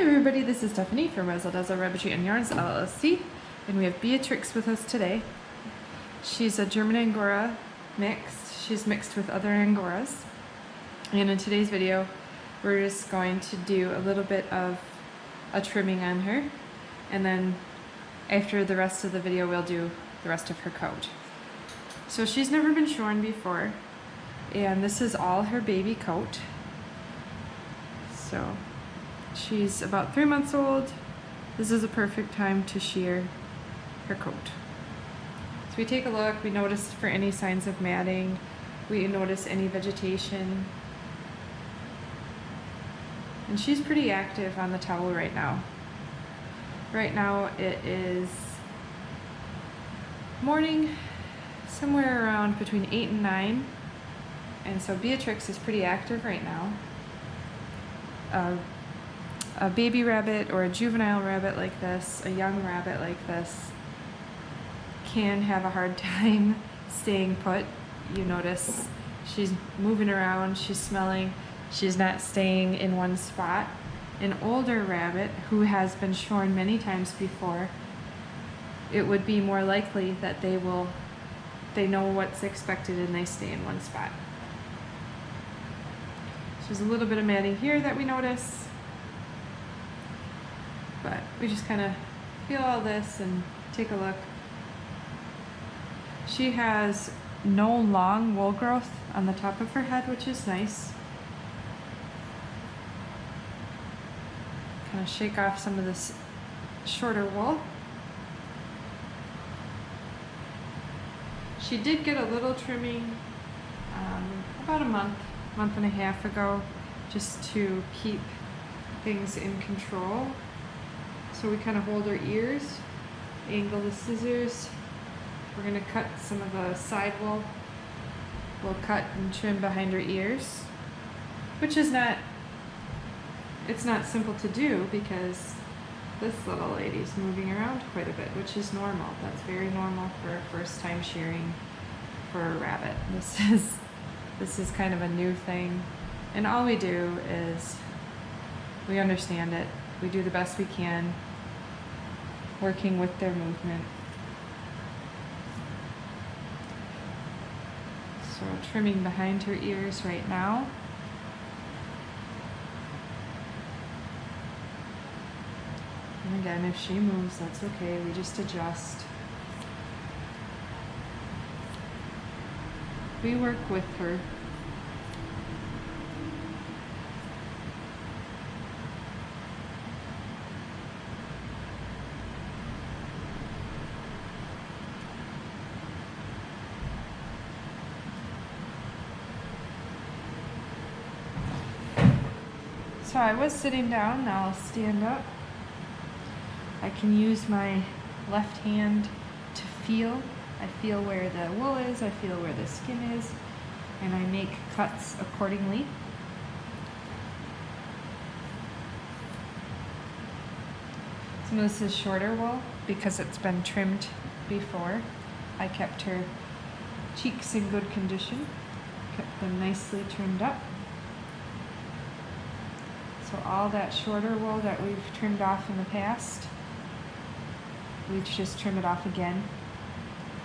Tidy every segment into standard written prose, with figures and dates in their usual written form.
everybody, this is Stephanie from Rabbitry Yarns LLC, and we have Beatrix with us today. She's a German angora mixed. She's mixed with other angoras, and in today's video we're just going to do a little bit of a trimming on her, and then after the rest of the video we'll do the rest of her coat. So she's never been shorn before, and this is all her baby coat. So she's about 3 months old. This is a perfect time to shear her coat. So we take a look, we notice for any signs of matting, we notice any vegetation. And she's pretty active on the towel right now. Right now it is morning, somewhere around between 8 and 9. And so Beatrix is pretty active right now. A baby rabbit or a juvenile rabbit like this, a young rabbit like this, can have a hard time staying put. You notice she's moving around, she's smelling, she's not staying in one spot. An older rabbit who has been shorn many times before, it would be more likely that they know what's expected and they stay in one spot. There's a little bit of matting here that we notice, but we just kind of feel all this and take a look. She has no long wool growth on the top of her head, which is nice. Kind of shake off some of this shorter wool. She did get a little trimming about a month and a half ago, just to keep things in control. So we kind of hold her ears, angle the scissors. We're going to cut some of the side wool. We'll cut and trim behind her ears, which is it's not simple to do because this little lady's moving around quite a bit, which is normal. That's very normal for a first time shearing for a rabbit. This is kind of a new thing, and all we do is we understand it. We do the best we can, working with their movement. So trimming behind her ears right now. And again, if she moves, that's okay. We just adjust. We work with her. So I was sitting down, now I'll stand up. I can use my left hand to feel. I feel where the wool is, I feel where the skin is, and I make cuts accordingly. Some of this is shorter wool because it's been trimmed before. I kept her cheeks in good condition, kept them nicely trimmed up. So all that shorter wool that we've trimmed off in the past, we just trim it off again.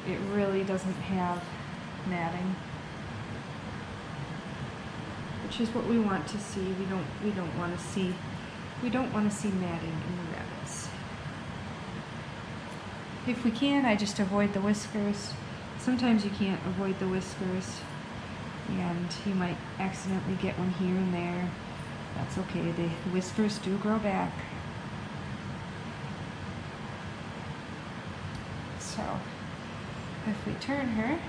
It really doesn't have matting, which is what we want to see. We don't want to see matting in the rabbits. If we can, I just avoid the whiskers. Sometimes you can't avoid the whiskers, and you might accidentally get one here and there. That's okay. The whiskers do grow back. So if we turn her,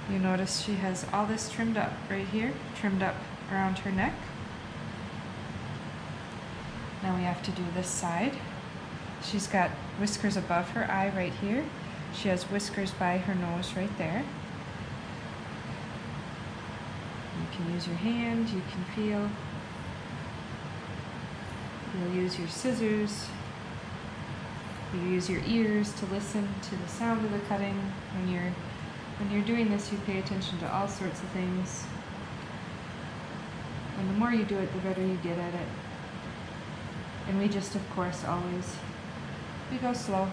you notice she has all this trimmed up right here, trimmed up around her neck. Now we have to do this side. She's got whiskers above her eye right here. She has whiskers by her nose right there. You can use your hand, you can feel. You'll use your scissors. You use your ears to listen to the sound of the cutting. When you're doing this, you pay attention to all sorts of things. And the more you do it, the better you get at it. And we just, of course, always, we go slow.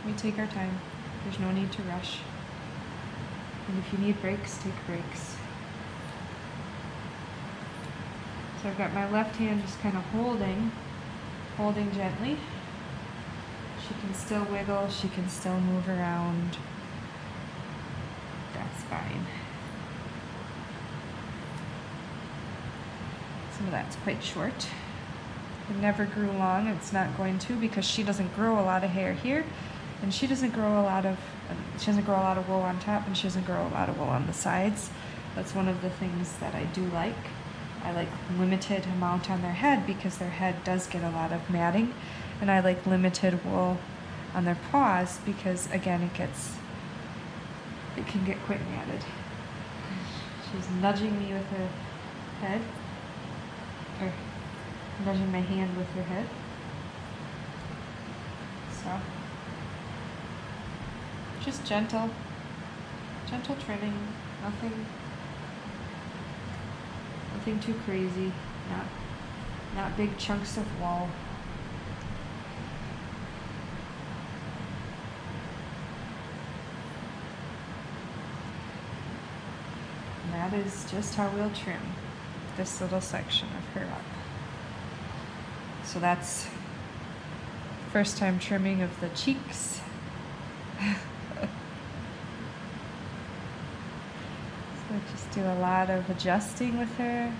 We take our time. There's no need to rush. And if you need breaks, take breaks. So I've got my left hand just kind of holding gently. She can still wiggle, she can still move around. That's fine. Some of that's quite short. It never grew long, it's not going to, because she doesn't grow a lot of hair here, and she doesn't grow a lot of wool on top, and she doesn't grow a lot of wool on the sides. That's one of the things that I do like. I like limited amount on their head because their head does get a lot of matting, and I like limited wool on their paws because, again, it can get quite matted. She's nudging me with her head, or nudging my hand with her head. So, just gentle trimming, nothing too crazy, not big chunks of wool. And that is just how we'll trim this little section of her up. So that's first time trimming of the cheeks. So just do a lot of adjusting with her,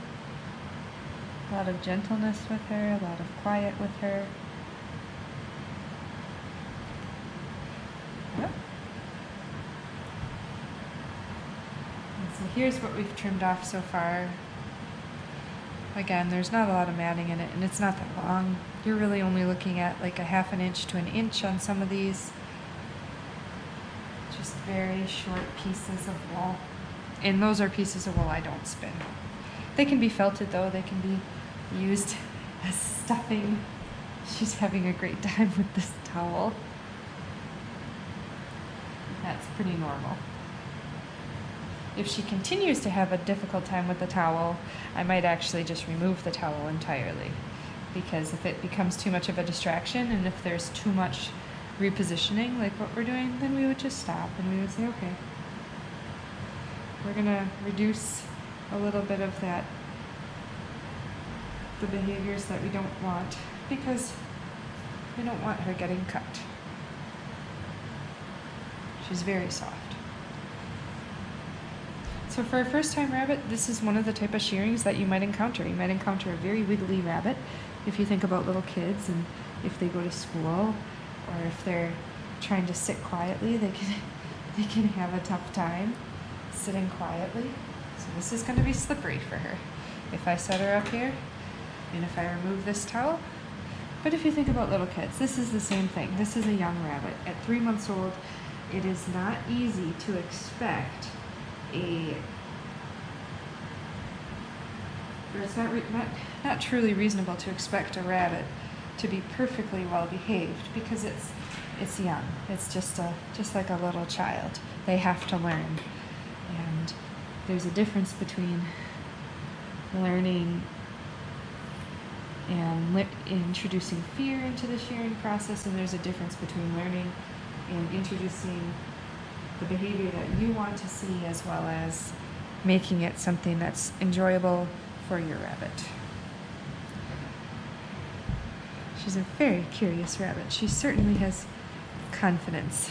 a lot of gentleness with her, a lot of quiet with her. Yep. And so here's what we've trimmed off so far. Again, there's not a lot of matting in it, and it's not that long. You're really only looking at like a 1/2 inch to 1 inch on some of these. Just very short pieces of wool. And those are pieces of wool I don't spin. They can be felted though, they can be used as stuffing. She's having a great time with this towel. That's pretty normal. If she continues to have a difficult time with the towel, I might actually just remove the towel entirely. Because if it becomes too much of a distraction, and if there's too much repositioning like what we're doing, then we would just stop and we would say, okay, we're gonna reduce a little bit of that, the behaviors that we don't want, because we don't want her getting cut. She's very soft. So for a first time rabbit, this is one of the type of shearings that you might encounter. You might encounter a very wiggly rabbit if you think about little kids, and if they go to school, or if they're trying to sit quietly, they can have a tough time sitting quietly. So this is going to be slippery for her if I set her up here and if I remove this towel. But if you think about little kids, this is the same thing. This is a young rabbit. At 3 months old, it is not easy to expect it's not truly reasonable to expect a rabbit to be perfectly well behaved, because it's young. It's just like a little child. They have to learn, and there's a difference between learning and introducing fear into the shearing process, and there's a difference between learning and introducing the behavior that you want to see, as well as making it something that's enjoyable for your rabbit. She's a very curious rabbit. She certainly has confidence.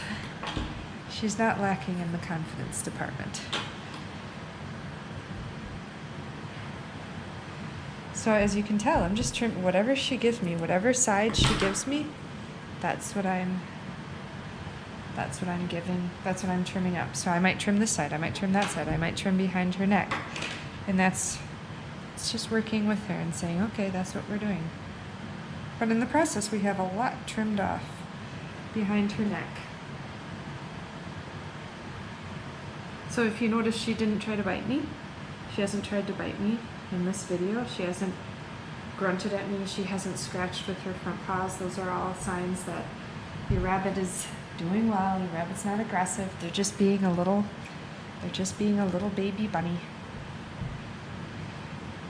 She's not lacking in the confidence department. So as you can tell, I'm just trimming whatever she gives me, whatever side she gives me, that's what I'm giving, that's what I'm trimming up. So I might trim this side, I might trim that side, I might trim behind her neck. And it's just working with her and saying, okay, that's what we're doing. But in the process, we have a lot trimmed off behind her neck. So if you notice, she didn't try to bite me. She hasn't tried to bite me in this video. She hasn't grunted at me. She hasn't scratched with her front paws. Those are all signs that your rabbit is doing well. Your rabbit's not aggressive. They're just being a little baby bunny.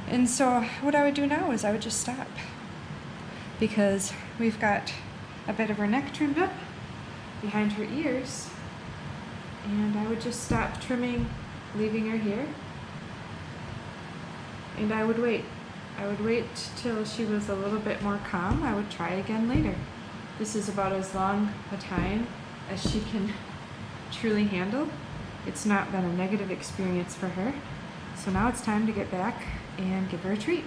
And so what I would do now is I would just stop, because we've got a bit of her neck trimmed up behind her ears, and I would just stop trimming, leaving her here, and I would wait. I would wait till she was a little bit more calm. I would try again later. This is about as long a time as she can truly handle. It's not been a negative experience for her. So now it's time to get back and give her a treat.